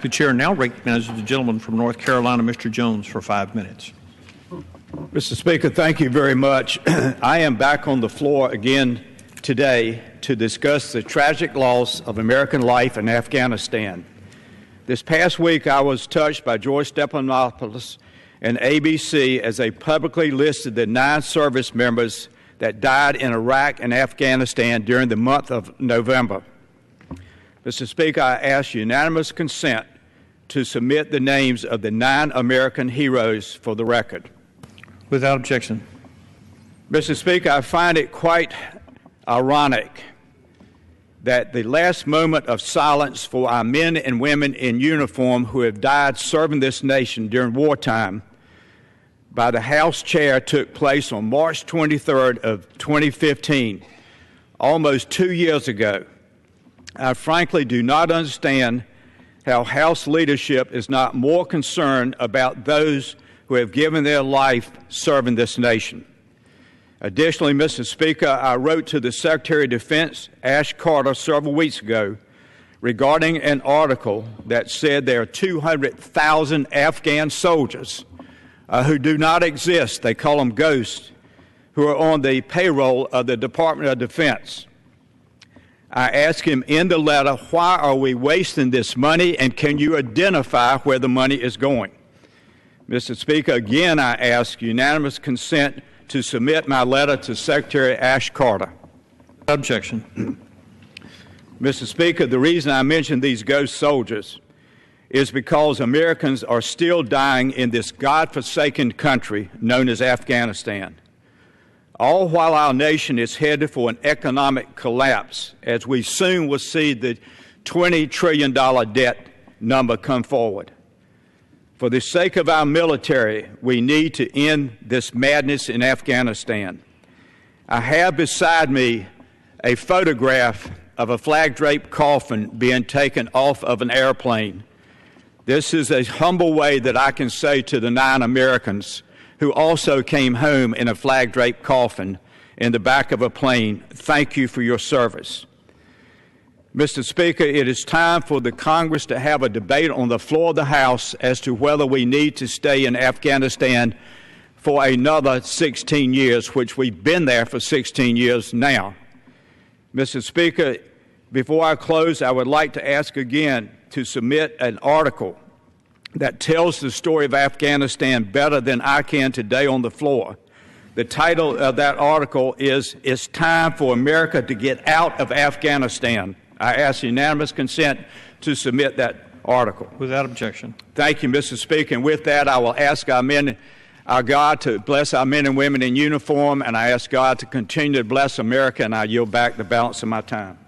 The chair now recognizes the gentleman from North Carolina, Mr. Jones, for 5 minutes. Mr. Speaker, thank you very much. I am back on the floor again today to discuss the tragic loss of American life in Afghanistan. This past week, I was touched by George Stephanopoulos and ABC as they publicly listed the 9 service members that died in Iraq and Afghanistan during the month of November. Mr. Speaker, I ask unanimous consent to submit the names of the 9 American heroes for the record. Without objection. Mr. Speaker, I find it quite ironic that the last moment of silence for our men and women in uniform who have died serving this nation during wartime by the House Chair took place on March 23rd of 2015, almost 2 years ago. I frankly do not understand how House leadership is not more concerned about those who have given their life serving this nation. Additionally, Mr. Speaker, I wrote to the Secretary of Defense, Ash Carter, several weeks ago regarding an article that said there are 200,000 Afghan soldiers who do not exist, they call them ghosts, who are on the payroll of the Department of Defense. I asked him in the letter, why are we wasting this money, and can you identify where the money is going? Mr. Speaker, again, I ask unanimous consent to submit my letter to Secretary Ash Carter. Objection. Mr. Speaker, the reason I mention these ghost soldiers is because Americans are still dying in this godforsaken country known as Afghanistan. All while our nation is headed for an economic collapse, as we soon will see the $20 trillion debt number come forward. For the sake of our military, we need to end this madness in Afghanistan. I have beside me a photograph of a flag-draped coffin being taken off of an airplane. This is a humble way that I can say to the 9 Americans who also came home in a flag-draped coffin in the back of a plane, thank you for your service. Mr. Speaker, it is time for the Congress to have a debate on the floor of the House as to whether we need to stay in Afghanistan for another 16 years, which we've been there for 16 years now. Mr. Speaker, before I close, I would like to ask again to submit an article that tells the story of Afghanistan better than I can today on the floor. The title of that article is, "It's Time for America to Get Out of Afghanistan." I ask unanimous consent to submit that article. Without objection. Thank you, Mr. Speaker. And with that, I will ask our God to bless our men and women in uniform, and I ask God to continue to bless America, and I yield back the balance of my time.